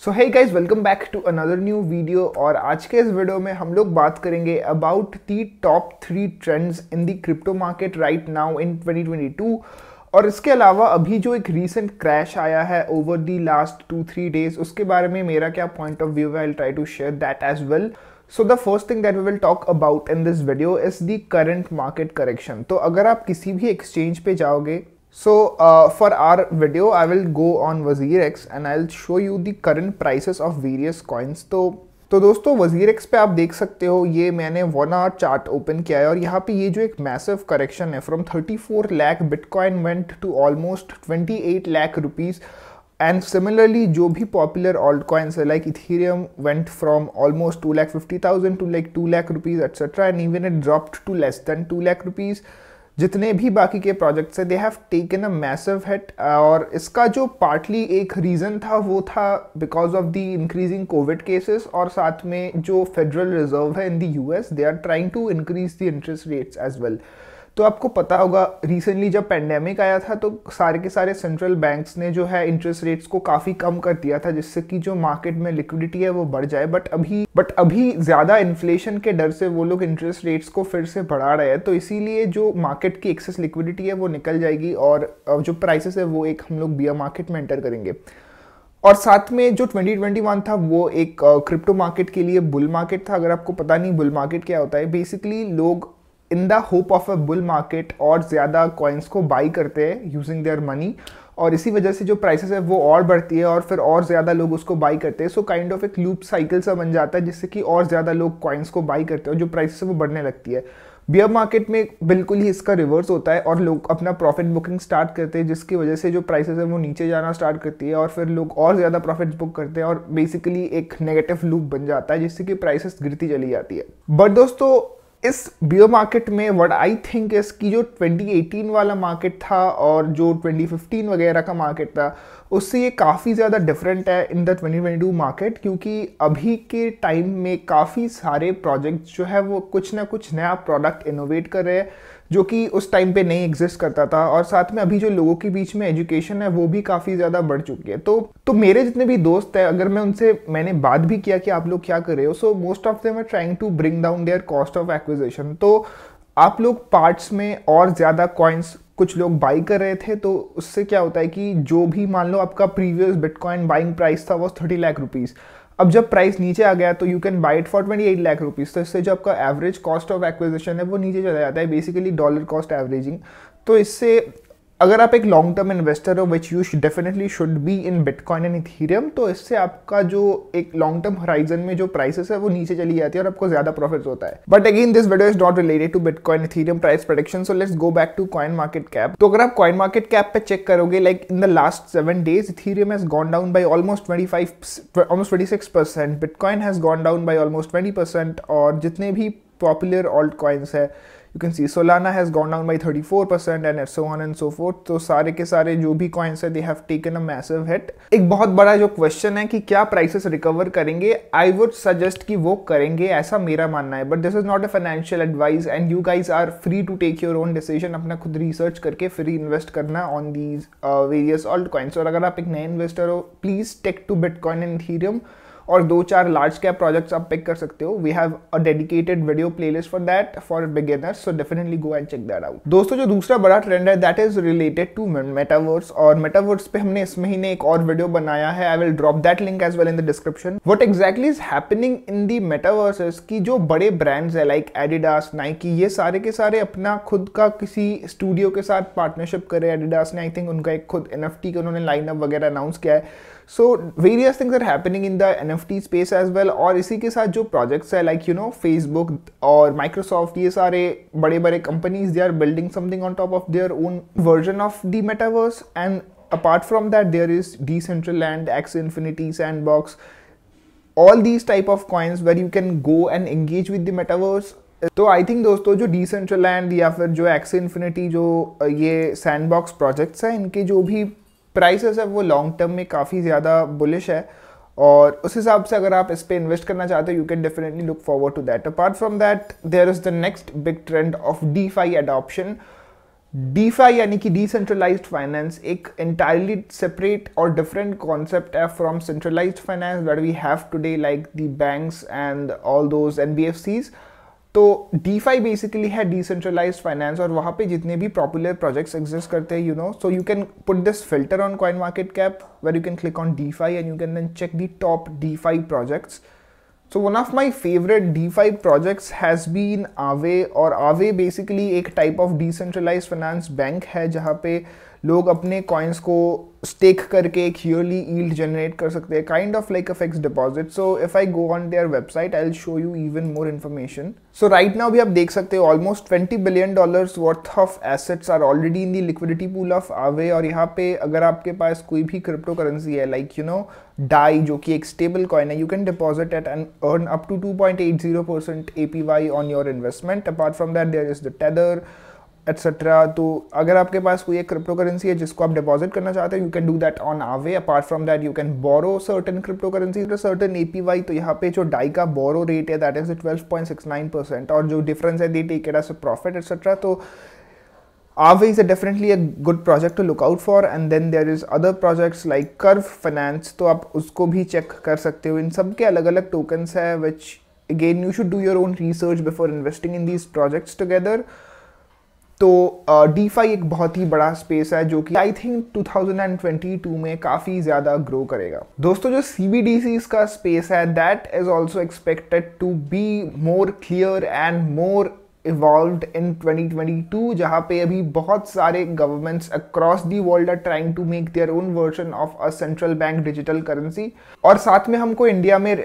So hey guys, welcome back to another new video. और आज के इस वीडियो में हम लोग बात करेंगे about the top 3 trends in the crypto market right now in 2022। और इसके अलावा अभी जो एक रीसेंट क्रैश आया है ओवर दी लास्ट 2-3 डेज, उसके बारे में मेरा क्या पॉइंट ऑफ व्यू है। I will try to share that as well. So the first thing that we will talk about in this video is the current market correction. तो अगर आप किसी भी exchange पे जाओगे, so for our video I will go on WazirX and I'll show you the current prices of various coins. तो दोस्तों WazirX पे आप देख सकते हो, ये मैंने 1 hour चार्ट ओपन किया है और यहाँ पे ये जो एक मैसिव करेक्शन है from 34 lakh bitcoin went to almost 28 lakh rupees. And similarly, जो भी popular altcoins है like Ethereum went from almost 2,50,000 to like 2 lakh rupees etc. and even it dropped to less than 2 lakh rupees. जितने भी बाकी के projects हैं they have taken a massive hit। और इसका जो partly एक रीज़न था वो था because of the increasing COVID cases, और साथ में जो Federal Reserve है in the US they are trying to increase the interest rates as well। तो आपको पता होगा रिसेंटली जब पेंडेमिक आया था तो सारे के सारे सेंट्रल बैंक्स ने जो है इंटरेस्ट रेट्स को काफ़ी कम कर दिया था, जिससे कि जो मार्केट में लिक्विडिटी है वो बढ़ जाए। बट अभी ज़्यादा इन्फ्लेशन के डर से वो लोग इंटरेस्ट रेट्स को फिर से बढ़ा रहे हैं, तो इसीलिए जो मार्केट की एक्सेस लिक्विडिटी है वो निकल जाएगी और जो प्राइसेस है वो एक हम लोग बियर मार्केट में एंटर करेंगे। और साथ में जो 2021 था वो एक क्रिप्टो मार्केट के लिए बुल मार्केट था। अगर आपको पता नहीं बुल मार्केट क्या होता है, बेसिकली लोग in the hope of a bull market और ज़्यादा कॉइन्स को बाई करते हैं यूजिंग देयर मनी, और इसी वजह से जो प्राइसेस है वो और बढ़ती है और फिर और ज़्यादा लोग उसको बाई करते हैं। सो काइंड ऑफ एक लूप साइकिल सा बन जाता है जिससे कि और ज़्यादा लोग कॉइन्स को बाई करते हैं और जो प्राइसेस है वो बढ़ने लगती है। बियर मार्केट में बिल्कुल ही इसका रिवर्स होता है और लोग अपना प्रॉफिट बुकिंग स्टार्ट करते हैं, जिसकी वजह से जो प्राइसेस है वो नीचे जाना स्टार्ट करती है और फिर लोग और ज़्यादा प्रॉफिट बुक करते हैं और बेसिकली एक नेगेटिव लूप बन जाता है जिससे कि प्राइसेस गिरती चली जाती है। बट दोस्तों इस बियर मार्केट में व्हाट आई थिंक इस की जो 2018 वाला मार्केट था और जो 2015 वगैरह का मार्केट था उससे ये काफ़ी ज़्यादा डिफरेंट है इन द 2022 मार्केट, क्योंकि अभी के टाइम में काफ़ी सारे प्रोजेक्ट्स जो है वो कुछ ना कुछ नया प्रोडक्ट इनोवेट कर रहे हैं जो कि उस टाइम पे नहीं एग्जिस्ट करता था। और साथ में अभी जो लोगों के बीच में एजुकेशन है वो भी काफ़ी ज़्यादा बढ़ चुकी है। तो मेरे जितने भी दोस्त हैं, अगर मैंने बात भी किया कि आप लोग क्या कर रहे हो, so most of them are trying to bring down their cost of acquisition. तो आप लोग पार्ट्स में और ज़्यादा कॉइन्स कुछ लोग बाई कर रहे थे, तो उससे क्या होता है कि जो भी मान लो आपका प्रीवियस बिटकॉइन बाइंग प्राइस था वो 30 लाख रुपीज़, अब जब प्राइस नीचे आ गया तो you can buy it for 28 lakh rupees. तो इससे जो आपका एवरेज कॉस्ट ऑफ एक्विजिशन है वो नीचे चला जाता है, बेसिकली डॉलर कॉस्ट एवरेजिंग। तो इससे अगर आप एक लॉन्ग टर्म इन्वेस्टर हो which you definitely should be in bitcoin and Ethereum, तो इससे आपका जो एक लॉन्ग टर्म होराइजन में जो प्राइसेस है वो नीचे चली जाती है और आपको ज्यादा प्रॉफिट होता है। But again this video is not related to bitcoin Ethereum price prediction, so let's go back to CoinMarketCap. तो अगर आप कॉइन मार्केट कैप पे चेक करोगे, like in the last 7 days Ethereum has gone down by almost 26%, bitcoin has gone down by almost 20%, और जितने भी popular altcoins है you can see Solana has gone down by 34% and so on and so forth। तो सारे के सारे जो भी coins है they have taken a massive hit। एक बहुत बड़ा जो क्वेश्चन है कि क्या प्राइसेस रिकवर करेंगे, आई वुड सजेस्ट कि वो करेंगे, ऐसा मेरा मानना है। But this is not a financial advice and you guys are free to take your own decision, अपना खुद रिसर्च करके फ्री इन्वेस्ट करना on these various altcoins. और अगर आप एक नए इन्वेस्टर हो, please take to bitcoin and Ethereum और 2-4 लार्ज कैप प्रोजेक्ट्स आप पिक कर सकते हो। We have a dedicated video playlist for that for beginners, so definitely go and check that out. दोस्तों जो दूसरा बड़ा ट्रेंड है that is related to metaverse, और मेटावर्स पे हमने इस महीने एक और वीडियो बनाया है। I will drop that link as well in the description. What exactly is happening in the metaverse is कि जो बड़े ब्रांड्स है लाइक एडिडास, नाइकी, ये सारे के सारे अपना खुद का किसी स्टूडियो के साथ पार्टनरशिप करे। एडिडास ने आई थिंक उनका एक खुद NFT का उन्होंने लाइनअप वगैरह अनाउंस किया है। So various things are happening in the NFT space as well. और इसी के साथ जो प्रोजेक्ट्स है लाइक यू नो फेसबुक और माइक्रोसॉफ्ट, ये सारे बड़े बड़े companies they are building something on top of their own version of the metaverse. And apart from that there is Decentraland, Axie Infinity, Sandbox, all these type of coins where you can go and engage with the metaverse। तो I think दोस्तों जो Decentraland या फिर जो Axie Infinity, जो ये Sandbox projects हैं, इनके जो भी प्राइसेस है वो लॉन्ग टर्म में काफ़ी ज़्यादा बुलिश है, और उस हिसाब से अगर आप इस पे इन्वेस्ट करना चाहते हो you can definitely look forward to that. Apart from that there is the next big trend of DeFi adoption. DeFi यानी कि डिसेंट्रलाइज्ड फाइनेंस एक entirely separate और different concept है from centralized finance that we have today like the banks and all those NBFCs. तो DeFi basically है decentralised finance और वहाँ पे जितने भी पॉपुलर प्रोजेक्ट्स एग्जिस्ट करते हैं so you can put this filter on CoinMarketCap where you can click on DeFi and you can then check the top DeFi projects. So one of my favorite DeFi projects has been Aave और Aave basically एक type of decentralized finance bank है जहाँ पे लोग अपने coins को stake करके एक yearly yield generate कर सकते हैं, kind of like a fixed deposit. So if I go on their website, I'll show you even more information. So right now भी आप देख सकते हो almost $20 billion worth of assets are already in the liquidity pool of Aave और यहाँ पे अगर आपके पास कोई भी crypto currency है like DAI जो कि एक stable coin है, you can deposit it and earn up to 2.80% APY on your investment. Apart from that there is the Tether etcetera. तो अगर आपके पास कोई एक क्रिप्टो करेंसी है जिसको आप डिपॉजिट करना चाहते हैं, you can do that on Aave. Apart from that you can borrow certain cryptocurrency certain APY. तो यहाँ पे जो डाई का बोरो रेट है दैट इज 12.69% और जो डिफरेंस है they take it as a profit et cetera. तो Aave is definitely a good project to look out for. And then there is other projects like Curve Finance. तो आप उसको भी check कर सकते हो. इन सब के अलग अलग टोकन्स है which again you should do your own research before investing in these projects together. तो DeFi एक बहुत ही बड़ा स्पेस है जो कि आई थिंक 2022 में काफ़ी ज़्यादा ग्रो करेगा. दोस्तों जो CBDCs का स्पेस है that is also expected to be more clear and more evolved in 2022 जहाँ पे अभी बहुत सारे governments across the world are trying to make their own version of a central bank digital currency. और साथ में हमको इंडिया में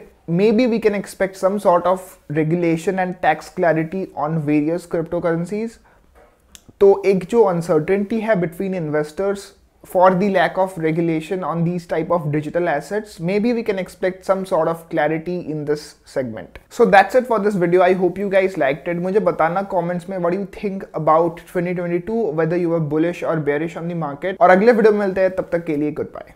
maybe we can expect some sort of regulation and tax clarity on various cryptocurrencies. तो एक जो uncertainty है between investors for the lack of regulation on these type of digital assets, maybe we can expect some sort of clarity in this segment. So that's it for this video. I hope you guys liked it. मुझे बताना comments में what you think about 2022, whether you are bullish और bearish on the market. और अगले video में मिलते हैं, तब तक के लिए गुड बाय.